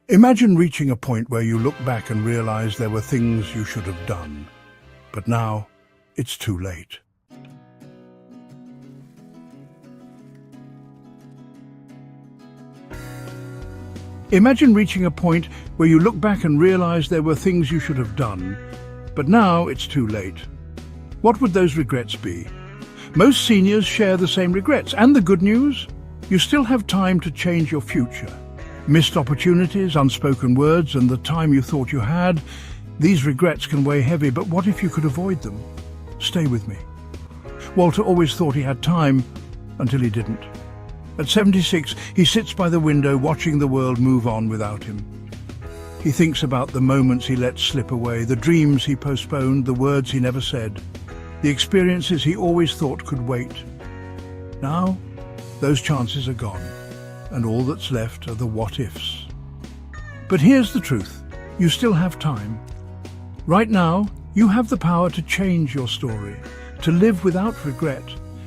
Imagine reaching a point where you look back and realize there were things you should have done, but now it's too late. Imagine reaching a point where you look back and realize there were things you should have done, but now it's too late. What would those regrets be? Most seniors share the same regrets, and the good news? You still have time to change your future. Missed opportunities, unspoken words, and the time you thought you had, these regrets can weigh heavy, but what if you could avoid them? Stay with me. Walter always thought he had time, until he didn't. At 76, he sits by the window watching the world move on without him. He thinks about the moments he let slip away, the dreams he postponed, the words he never said, the experiences he always thought could wait. Now, those chances are gone, and all that's left are the what-ifs. But here's the truth. You still have time. Right now, you have the power to change your story, to live without regret,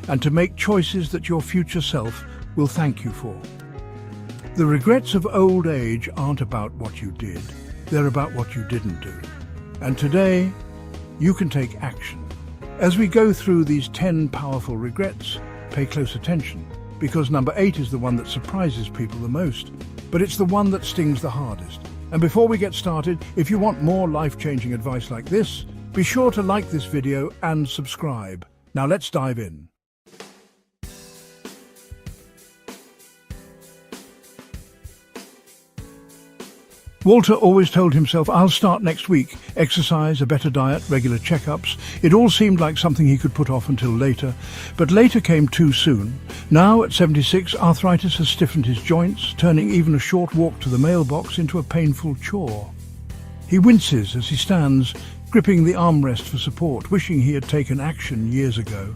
and to make choices that your future self will thank you for. The regrets of old age aren't about what you did, they're about what you didn't do. And today, you can take action. As we go through these 10 powerful regrets, pay close attention, because number 8 is the one that surprises people the most, but it's the one that stings the hardest. And before we get started, if you want more life-changing advice like this, be sure to like this video and subscribe. Now let's dive in. Walter always told himself, I'll start next week. Exercise, a better diet, regular checkups. It all seemed like something he could put off until later. But later came too soon. Now, at 76, arthritis has stiffened his joints, turning even a short walk to the mailbox into a painful chore. He winces as he stands, gripping the armrest for support, wishing he had taken action years ago.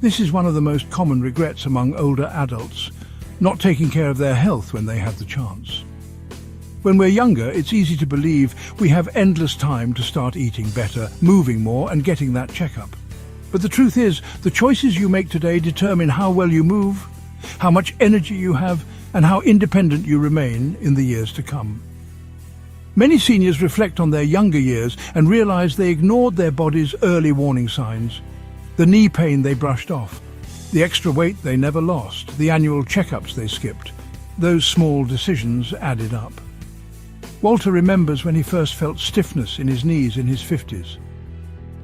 This is one of the most common regrets among older adults, not taking care of their health when they had the chance. When we're younger, it's easy to believe we have endless time to start eating better, moving more, and getting that checkup. But the truth is, the choices you make today determine how well you move, how much energy you have, and how independent you remain in the years to come. Many seniors reflect on their younger years and realize they ignored their body's early warning signs. The knee pain they brushed off, the extra weight they never lost, the annual checkups they skipped. Those small decisions added up. Walter remembers when he first felt stiffness in his knees in his 50s.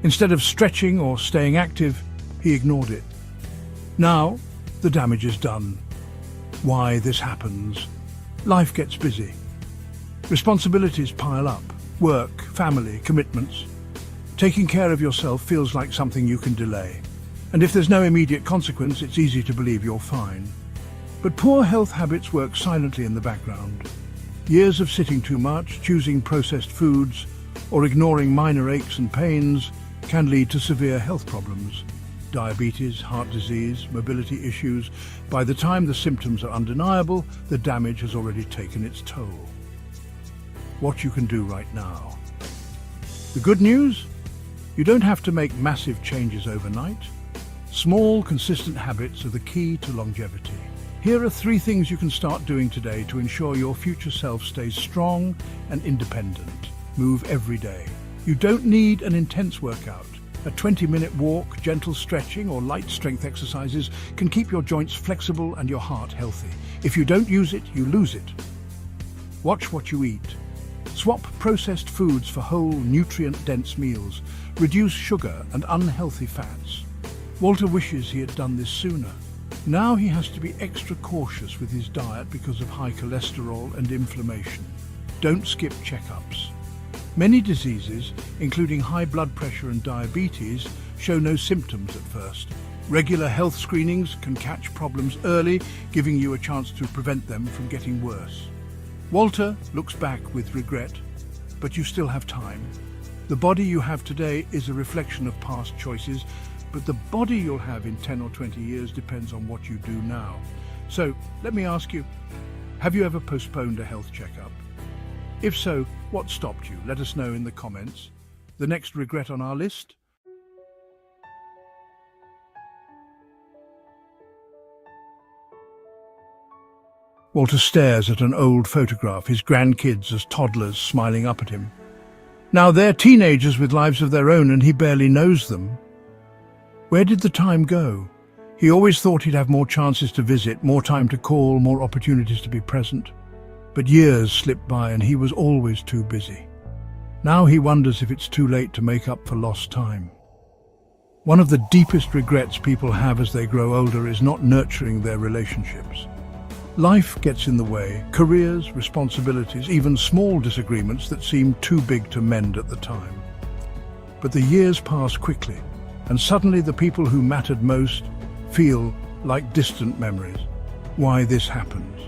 Instead of stretching or staying active, he ignored it. Now, the damage is done. Why this happens? Life gets busy. Responsibilities pile up. Work, family, commitments. Taking care of yourself feels like something you can delay. And if there's no immediate consequence, it's easy to believe you're fine. But poor health habits work silently in the background. Years of sitting too much, choosing processed foods, or ignoring minor aches and pains can lead to severe health problems. Diabetes, heart disease, mobility issues. By the time the symptoms are undeniable, the damage has already taken its toll. What you can do right now. The good news? You don't have to make massive changes overnight. Small, consistent habits are the key to longevity. Here are 3 things you can start doing today to ensure your future self stays strong and independent. Move every day. You don't need an intense workout. A 20-minute walk, gentle stretching, or light strength exercises can keep your joints flexible and your heart healthy. If you don't use it, you lose it. Watch what you eat. Swap processed foods for whole, nutrient-dense meals. Reduce sugar and unhealthy fats. Walter wishes he had done this sooner. Now he has to be extra cautious with his diet because of high cholesterol and inflammation. Don't skip checkups. Many diseases, including high blood pressure and diabetes, show no symptoms at first. Regular health screenings can catch problems early, giving you a chance to prevent them from getting worse. Walter looks back with regret, but you still have time. The body you have today is a reflection of past choices, but the body you'll have in 10 or 20 years depends on what you do now. So, let me ask you, have you ever postponed a health checkup? If so, what stopped you? Let us know in the comments. The next regret on our list? Walter stares at an old photograph, his grandkids as toddlers smiling up at him. Now they're teenagers with lives of their own and he barely knows them. Where did the time go? He always thought he'd have more chances to visit, more time to call, more opportunities to be present. But years slipped by and he was always too busy. Now he wonders if it's too late to make up for lost time. One of the deepest regrets people have as they grow older is not nurturing their relationships. Life gets in the way, careers, responsibilities, even small disagreements that seem too big to mend at the time. But the years pass quickly, and suddenly the people who mattered most feel like distant memories. Why this happens?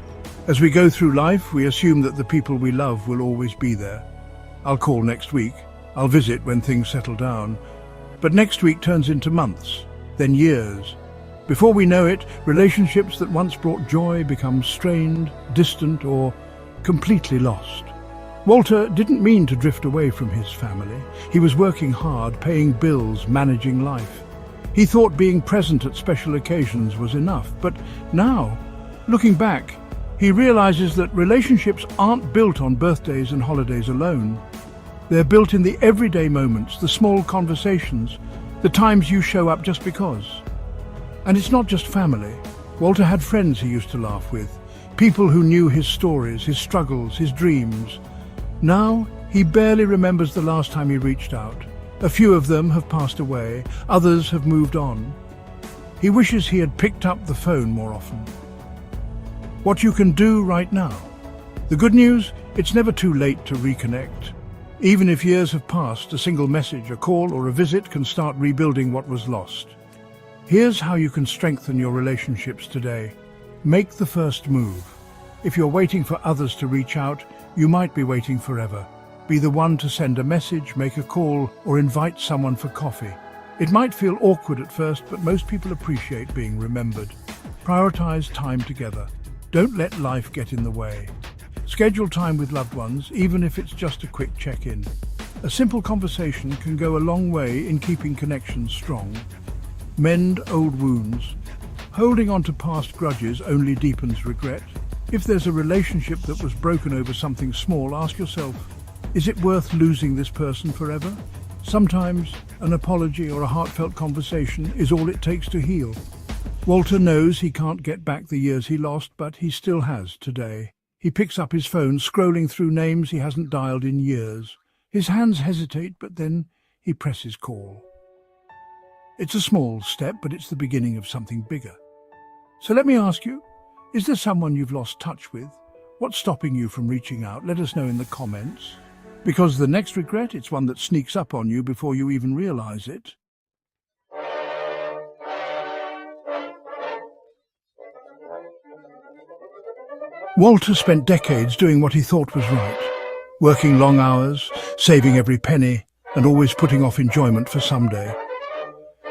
As we go through life, we assume that the people we love will always be there. I'll call next week, I'll visit when things settle down. But next week turns into months, then years. Before we know it, relationships that once brought joy become strained, distant, or completely lost. Walter didn't mean to drift away from his family. He was working hard, paying bills, managing life. He thought being present at special occasions was enough, but now, looking back, he realizes that relationships aren't built on birthdays and holidays alone. They're built in the everyday moments, the small conversations, the times you show up just because. And it's not just family. Walter had friends he used to laugh with, people who knew his stories, his struggles, his dreams. Now, he barely remembers the last time he reached out. A few of them have passed away, others have moved on. He wishes he had picked up the phone more often. What you can do right now. The good news, it's never too late to reconnect. Even if years have passed, a single message, a call, or a visit can start rebuilding what was lost. Here's how you can strengthen your relationships today. Make the first move. If you're waiting for others to reach out, you might be waiting forever. Be the one to send a message, make a call, or invite someone for coffee. It might feel awkward at first, but most people appreciate being remembered. Prioritize time together. Don't let life get in the way. Schedule time with loved ones, even if it's just a quick check-in. A simple conversation can go a long way in keeping connections strong. Mend old wounds. Holding on to past grudges only deepens regret. If there's a relationship that was broken over something small, ask yourself, is it worth losing this person forever? Sometimes an apology or a heartfelt conversation is all it takes to heal. Walter knows he can't get back the years he lost, but he still has today. He picks up his phone, scrolling through names he hasn't dialed in years. His hands hesitate, but then he presses call. It's a small step, but it's the beginning of something bigger. So let me ask you, is there someone you've lost touch with? What's stopping you from reaching out? Let us know in the comments. Because the next regret, it's one that sneaks up on you before you even realize it. Walter spent decades doing what he thought was right, working long hours, saving every penny, and always putting off enjoyment for someday.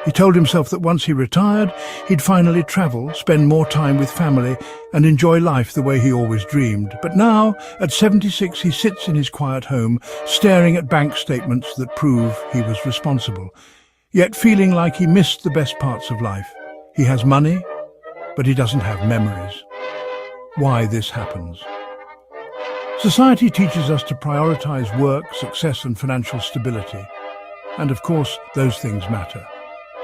He told himself that once he retired, he'd finally travel, spend more time with family, and enjoy life the way he always dreamed. But now, at 76, he sits in his quiet home, staring at bank statements that prove he was responsible, yet feeling like he missed the best parts of life. He has money, but he doesn't have memories. Why this happens? Society teaches us to prioritize work, success, and financial stability. And of course, those things matter.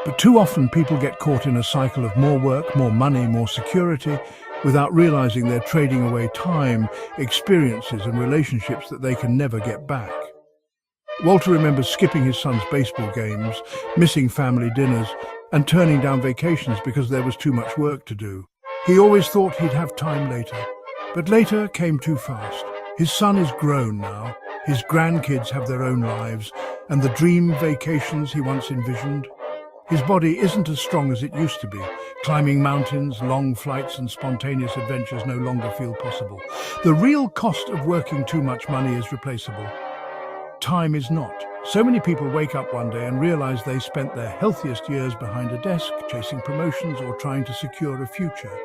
But too often people get caught in a cycle of more work, more money, more security, without realizing they're trading away time, experiences, and relationships that they can never get back. Walter remembers skipping his son's baseball games, missing family dinners, and turning down vacations because there was too much work to do. He always thought he'd have time later, but later came too fast. His son is grown now, his grandkids have their own lives, and the dream vacations he once envisioned. His body isn't as strong as it used to be. Climbing mountains, long flights, and spontaneous adventures no longer feel possible. The real cost of working too much money is replaceable. Time is not. So many people wake up one day and realize they spent their healthiest years behind a desk, chasing promotions or trying to secure a future,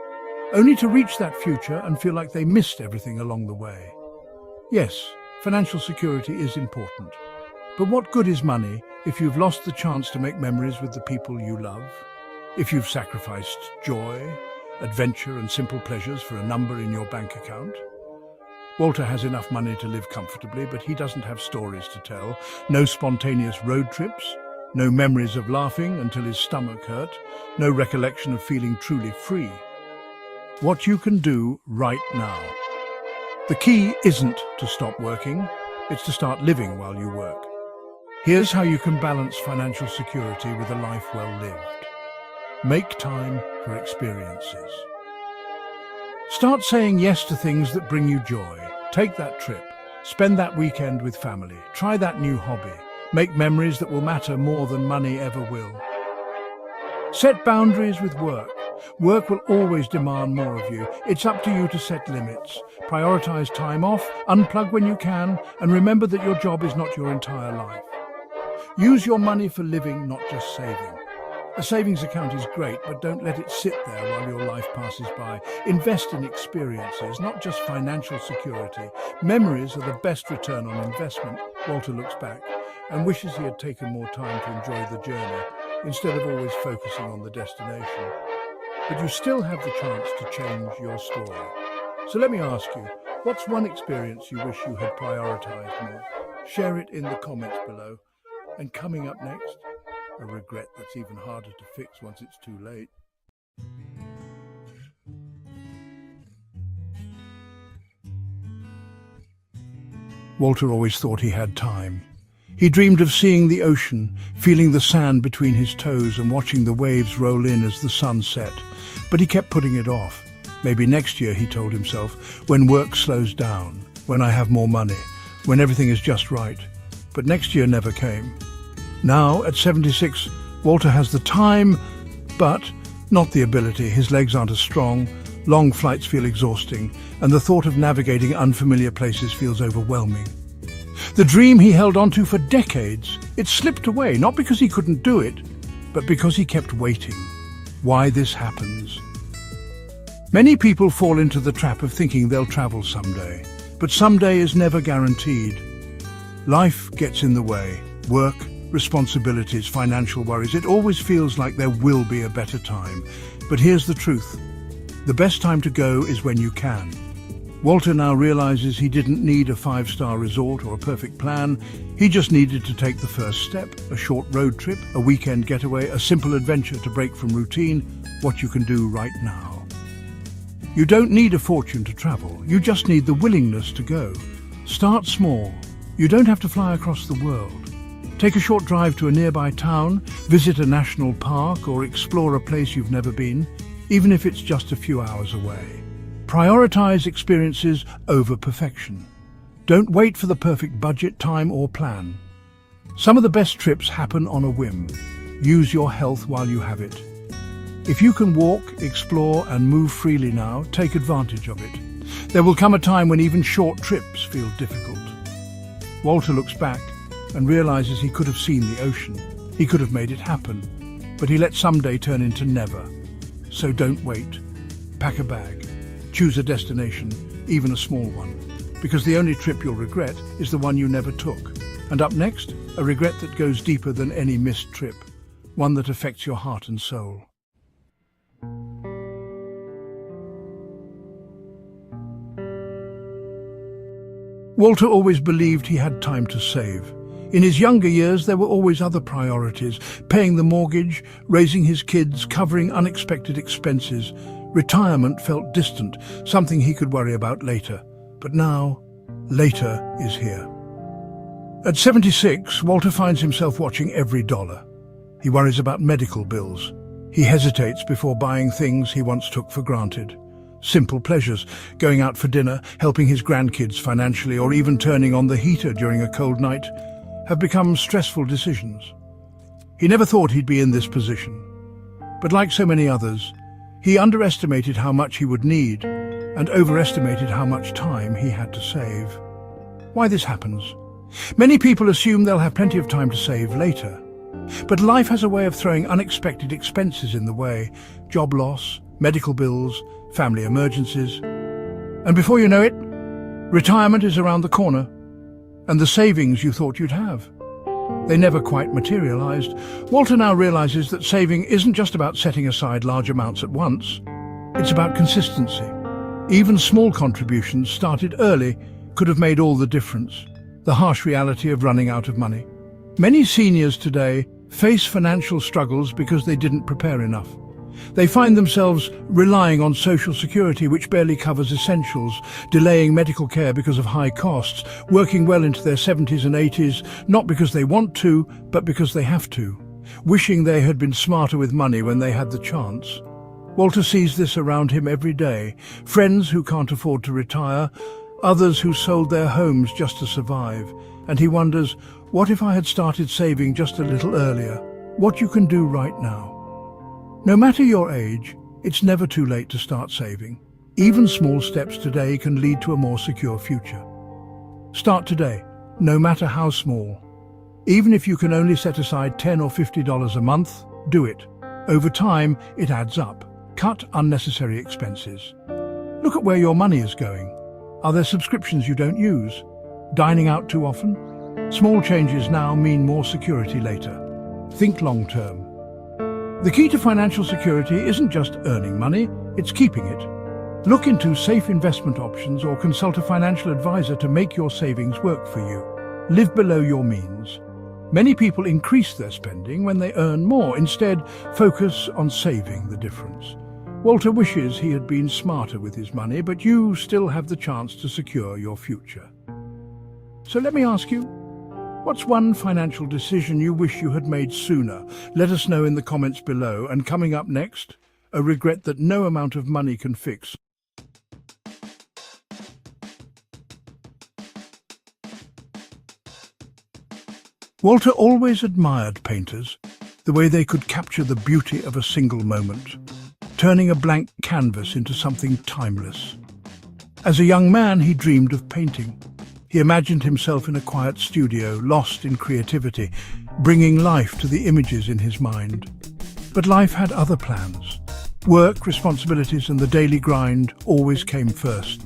only to reach that future and feel like they missed everything along the way. Yes, financial security is important. But what good is money if you've lost the chance to make memories with the people you love? If you've sacrificed joy? adventure and simple pleasures for a number in your bank account. Walter has enough money to live comfortably, but he doesn't have stories to tell. No spontaneous road trips, no memories of laughing until his stomach hurt, no recollection of feeling truly free. What you can do right now. The key isn't to stop working, it's to start living while you work. Here's how you can balance financial security with a life well lived. Make time for experiences. Start saying yes to things that bring you joy. Take that trip. Spend that weekend with family. Try that new hobby. Make memories that will matter more than money ever will. Set boundaries with work. Work will always demand more of you. It's up to you to set limits. Prioritize time off, unplug when you can, and remember that your job is not your entire life. Use your money for living, not just saving. A savings account is great, but don't let it sit there while your life passes by. Invest in experiences, not just financial security. Memories are the best return on investment. Walter looks back and wishes he had taken more time to enjoy the journey instead of always focusing on the destination. But you still have the chance to change your story. So let me ask you, what's one experience you wish you had prioritized more? Share it in the comments below. And coming up next, a regret that's even harder to fix once it's too late. Walter always thought he had time. He dreamed of seeing the ocean, feeling the sand between his toes and watching the waves roll in as the sun set. But he kept putting it off. Maybe next year, he told himself, when work slows down, when I have more money, when everything is just right. But next year never came. Now, at 76, Walter has the time, but not the ability. His legs aren't as strong, long flights feel exhausting, and the thought of navigating unfamiliar places feels overwhelming. The dream he held onto for decades, it slipped away, not because he couldn't do it, but because he kept waiting. Why this happens? Many people fall into the trap of thinking they'll travel someday, but someday is never guaranteed. Life gets in the way. Work, responsibilities, financial worries. It always feels like there will be a better time. But here's the truth. The best time to go is when you can. Walter now realizes he didn't need a 5-star resort or a perfect plan. He just needed to take the first step, a short road trip, a weekend getaway, a simple adventure to break from routine, what you can do right now. You don't need a fortune to travel. You just need the willingness to go. Start small. You don't have to fly across the world. Take a short drive to a nearby town, visit a national park, or explore a place you've never been, even if it's just a few hours away. Prioritize experiences over perfection. Don't wait for the perfect budget, time, or plan. Some of the best trips happen on a whim. Use your health while you have it. If you can walk, explore, and move freely now, take advantage of it. There will come a time when even short trips feel difficult. Walter looks back and realizes he could have seen the ocean. He could have made it happen, but he let someday turn into never. So don't wait. Pack a bag. Choose a destination, even a small one, because the only trip you'll regret is the one you never took. And up next, a regret that goes deeper than any missed trip, one that affects your heart and soul. Walter always believed he had time to save. In his younger years, there were always other priorities: paying the mortgage, raising his kids, covering unexpected expenses. Retirement felt distant, something he could worry about later. But now, later is here. At 76, Walter finds himself watching every dollar. He worries about medical bills. He hesitates before buying things he once took for granted. Simple pleasures, going out for dinner, helping his grandkids financially, or even turning on the heater during a cold night, have become stressful decisions. He never thought he'd be in this position. But like so many others, he underestimated how much he would need and overestimated how much time he had to save. Why this happens? Many people assume they'll have plenty of time to save later. But life has a way of throwing unexpected expenses in the way: job loss, medical bills, family emergencies. And before you know it, retirement is around the corner, and the savings you thought you'd have. They never quite materialized. Walter now realizes that saving isn't just about setting aside large amounts at once. It's about consistency. Even small contributions started early could have made all the difference. The harsh reality of running out of money. Many seniors today face financial struggles because they didn't prepare enough. They find themselves relying on Social Security, which barely covers essentials, delaying medical care because of high costs, working well into their 70s and 80s, not because they want to, but because they have to, wishing they had been smarter with money when they had the chance. Walter sees this around him every day. Friends who can't afford to retire, others who sold their homes just to survive. And he wonders, what if I had started saving just a little earlier? What you can do right now. No matter your age, it's never too late to start saving. Even small steps today can lead to a more secure future. Start today, no matter how small. Even if you can only set aside $10 or $50 a month, do it. Over time, it adds up. Cut unnecessary expenses. Look at where your money is going. Are there subscriptions you don't use? Dining out too often? Small changes now mean more security later. Think long term. The key to financial security isn't just earning money, it's keeping it. Look into safe investment options or consult a financial advisor to make your savings work for you. Live below your means. Many people increase their spending when they earn more. Instead, focus on saving the difference. Walter wishes he had been smarter with his money, but you still have the chance to secure your future. So let me ask you, what's one financial decision you wish you had made sooner? Let us know in the comments below. And coming up next, a regret that no amount of money can fix. Walter always admired painters, the way they could capture the beauty of a single moment, turning a blank canvas into something timeless. As a young man, he dreamed of painting. He imagined himself in a quiet studio, lost in creativity, bringing life to the images in his mind. But life had other plans. Work, responsibilities, and the daily grind always came first.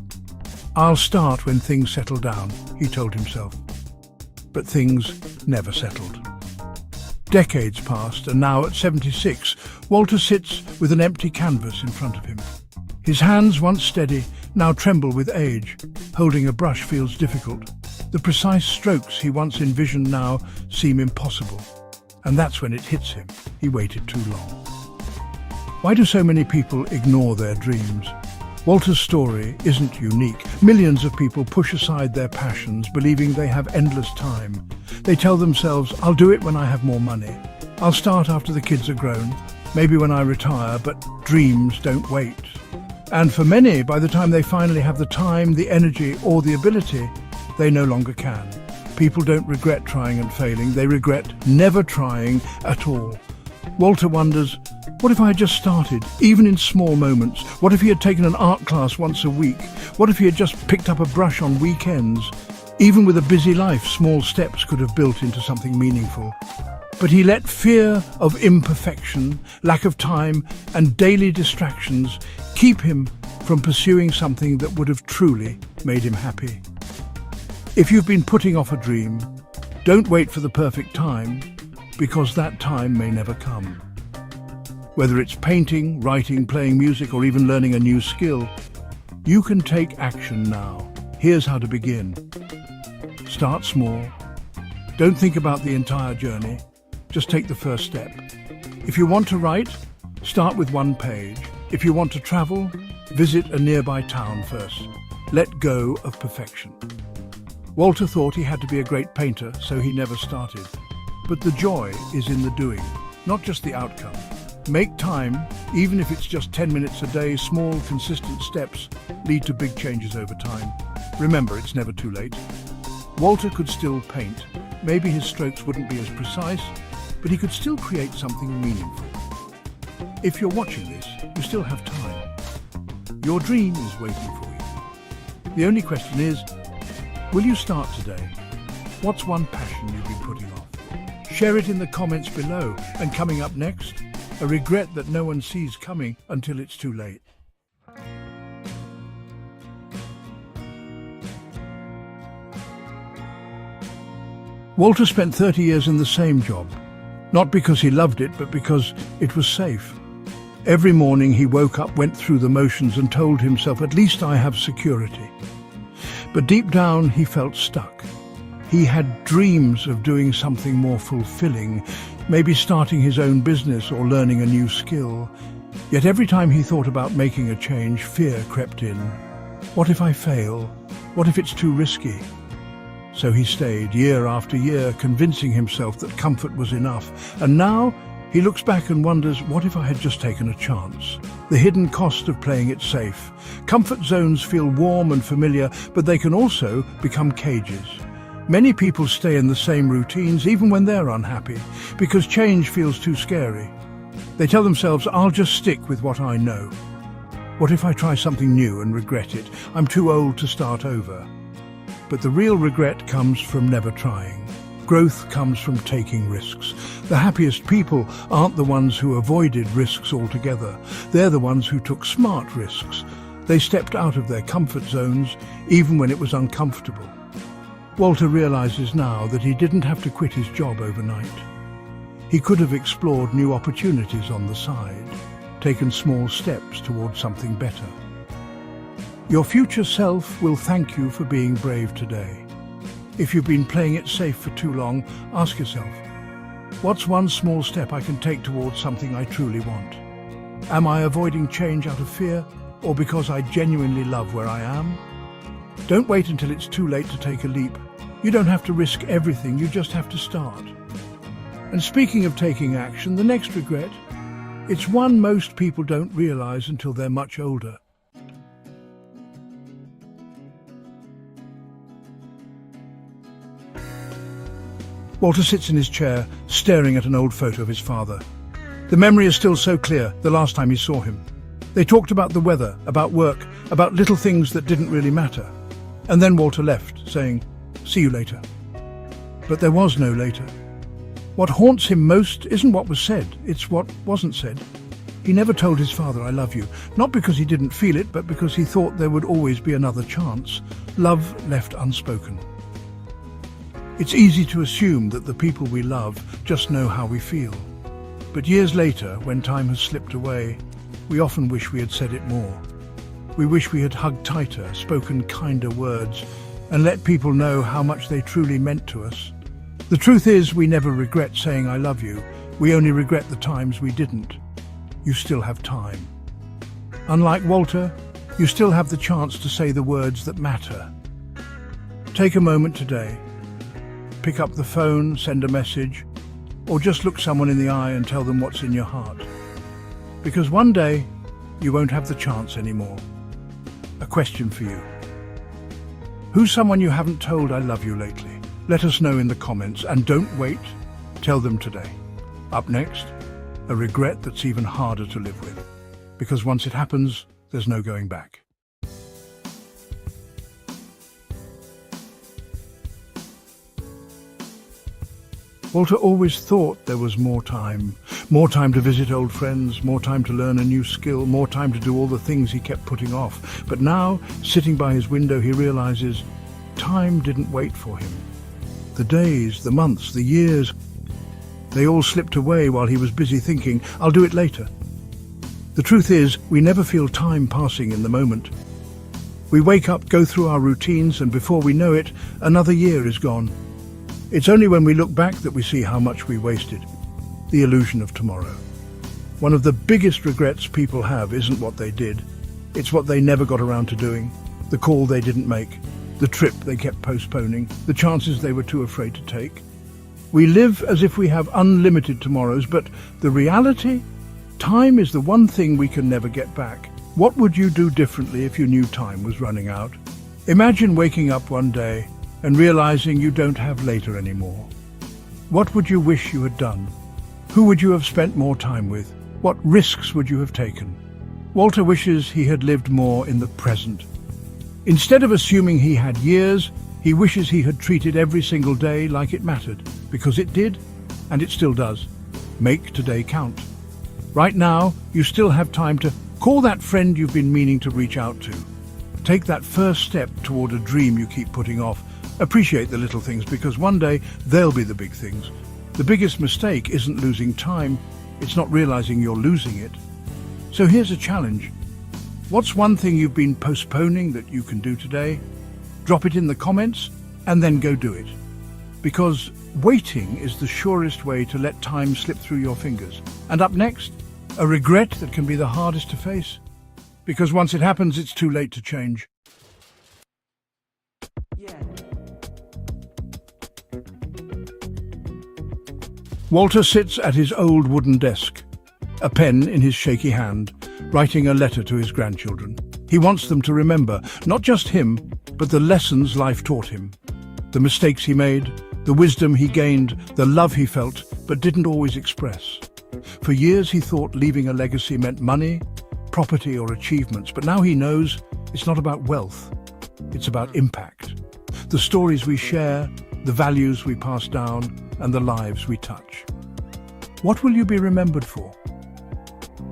I'll start when things settle down, he told himself. But things never settled. Decades passed, and now at 76, Walter sits with an empty canvas in front of him. His hands, once steady, now tremble with age. Holding a brush feels difficult. The precise strokes he once envisioned now seem impossible. And that's when it hits him. He waited too long. Why do so many people ignore their dreams? Walter's story isn't unique. Millions of people push aside their passions, believing they have endless time. They tell themselves, I'll do it when I have more money. I'll start after the kids are grown, maybe when I retire, but dreams don't wait. And for many, by the time they finally have the time, the energy, or the ability, they no longer can. People don't regret trying and failing, they regret never trying at all. Walter wonders, what if I had just started, even in small moments? What if he had taken an art class once a week? What if he had just picked up a brush on weekends? Even with a busy life, small steps could have built into something meaningful. But he let fear of imperfection, lack of time, and daily distractions keep him from pursuing something that would have truly made him happy. If you've been putting off a dream, don't wait for the perfect time, because that time may never come. Whether it's painting, writing, playing music, or even learning a new skill, you can take action now. Here's how to begin. Start small. Don't think about the entire journey. Just take the first step. If you want to write, start with one page. If you want to travel, visit a nearby town first. Let go of perfection. Walter thought he had to be a great painter, so he never started. But the joy is in the doing, not just the outcome. Make time, even if it's just 10 minutes a day. Small, consistent steps lead to big changes over time. Remember, it's never too late. Walter could still paint. Maybe his strokes wouldn't be as precise, but he could still create something meaningful. If you're watching this, you still have time. Your dream is waiting for you. The only question is, will you start today? What's one passion you've been putting off? Share it in the comments below. And coming up next, a regret that no one sees coming until it's too late. Walter spent 30 years in the same job, not because he loved it, but because it was safe. Every morning he woke up, went through the motions and told himself, at least I have security. But deep down he felt stuck. He had dreams of doing something more fulfilling, maybe starting his own business or learning a new skill. Yet every time he thought about making a change, fear crept in. What if I fail? What if it's too risky? So he stayed year after year, convincing himself that comfort was enough. And now he looks back and wonders, what if I had just taken a chance? The hidden cost of playing it safe. Comfort zones feel warm and familiar, but they can also become cages. Many people stay in the same routines even when they're unhappy, because change feels too scary. They tell themselves, I'll just stick with what I know. What if I try something new and regret it? I'm too old to start over. But the real regret comes from never trying. Growth comes from taking risks. The happiest people aren't the ones who avoided risks altogether. They're the ones who took smart risks. They stepped out of their comfort zones, even when it was uncomfortable. Walter realizes now that he didn't have to quit his job overnight. He could have explored new opportunities on the side, taken small steps towards something better. Your future self will thank you for being brave today. If you've been playing it safe for too long, ask yourself, what's one small step I can take towards something I truly want? Am I avoiding change out of fear, or because I genuinely love where I am? Don't wait until it's too late to take a leap. You don't have to risk everything, you just have to start. And speaking of taking action, the next regret, it's one most people don't realize until they're much older. Walter sits in his chair, staring at an old photo of his father. The memory is still so clear, the last time he saw him. They talked about the weather, about work, about little things that didn't really matter. And then Walter left, saying, "See you later." But there was no later. What haunts him most isn't what was said, it's what wasn't said. He never told his father, "I love you," not because he didn't feel it, but because he thought there would always be another chance. Love left unspoken. It's easy to assume that the people we love just know how we feel. But years later, when time has slipped away, we often wish we had said it more. We wish we had hugged tighter, spoken kinder words, and let people know how much they truly meant to us. The truth is, we never regret saying "I love you." We only regret the times we didn't. You still have time. Unlike Walter, you still have the chance to say the words that matter. Take a moment today. Pick up the phone, send a message, or just look someone in the eye and tell them what's in your heart. Because one day, you won't have the chance anymore. A question for you. Who's someone you haven't told "I love you" lately? Let us know in the comments, and don't wait. Tell them today. Up next, a regret that's even harder to live with. Because once it happens, there's no going back. Walter always thought there was more time to visit old friends, more time to learn a new skill, more time to do all the things he kept putting off. But now, sitting by his window, he realizes time didn't wait for him. The days, the months, the years, they all slipped away while he was busy thinking, "I'll do it later." The truth is, we never feel time passing in the moment. We wake up, go through our routines, and before we know it, another year is gone. It's only when we look back that we see how much we wasted. The illusion of tomorrow. One of the biggest regrets people have isn't what they did. It's what they never got around to doing, the call they didn't make, the trip they kept postponing, the chances they were too afraid to take. We live as if we have unlimited tomorrows, but the reality? Time is the one thing we can never get back. What would you do differently if you knew time was running out? Imagine waking up one day and realizing you don't have later anymore. What would you wish you had done? Who would you have spent more time with? What risks would you have taken? Walter wishes he had lived more in the present. Instead of assuming he had years, he wishes he had treated every single day like it mattered, because it did, and it still does. Make today count. Right now, you still have time to call that friend you've been meaning to reach out to. Take that first step toward a dream you keep putting off. Appreciate the little things, because one day they'll be the big things. The biggest mistake isn't losing time, it's not realizing you're losing it. So here's a challenge. What's one thing you've been postponing that you can do today? Drop it in the comments and then go do it. Because waiting is the surest way to let time slip through your fingers. And up next, a regret that can be the hardest to face. Because once it happens, it's too late to change. Walter sits at his old wooden desk, a pen in his shaky hand, writing a letter to his grandchildren. He wants them to remember not just him, but the lessons life taught him. The mistakes he made, the wisdom he gained, the love he felt but didn't always express. For years he thought leaving a legacy meant money, property or achievements, but now he knows it's not about wealth, it's about impact. The stories we share, the values we pass down, and the lives we touch. What will you be remembered for?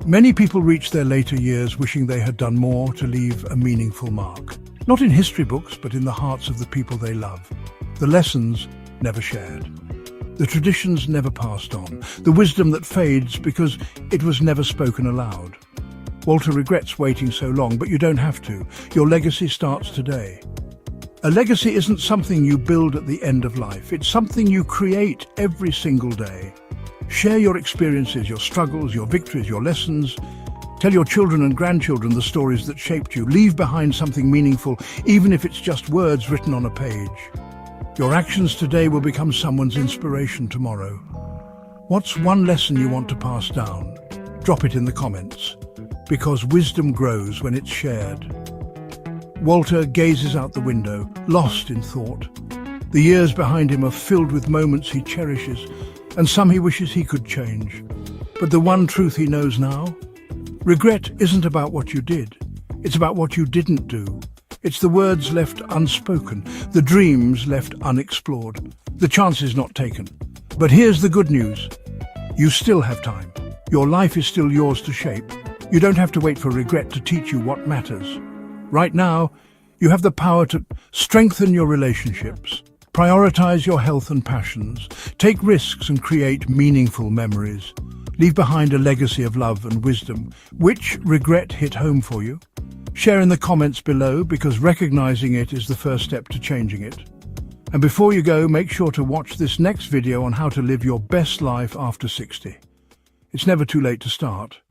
Many people reach their later years wishing they had done more to leave a meaningful mark. Not in history books, but in the hearts of the people they love. The lessons never shared. The traditions never passed on. The wisdom that fades because it was never spoken aloud. Walter regrets waiting so long, but you don't have to. Your legacy starts today. A legacy isn't something you build at the end of life. It's something you create every single day. Share your experiences, your struggles, your victories, your lessons. Tell your children and grandchildren the stories that shaped you. Leave behind something meaningful, even if it's just words written on a page. Your actions today will become someone's inspiration tomorrow. What's one lesson you want to pass down? Drop it in the comments. Because wisdom grows when it's shared. Walter gazes out the window, lost in thought. The years behind him are filled with moments he cherishes, and some he wishes he could change. But the one truth he knows now? Regret isn't about what you did. It's about what you didn't do. It's the words left unspoken, the dreams left unexplored, the chances not taken. But here's the good news. You still have time. Your life is still yours to shape. You don't have to wait for regret to teach you what matters. Right now, you have the power to strengthen your relationships, prioritize your health and passions, take risks and create meaningful memories. Leave behind a legacy of love and wisdom. Which regret hit home for you? Share in the comments below, because recognizing it is the first step to changing it. And before you go, make sure to watch this next video on how to live your best life after 60. It's never too late to start.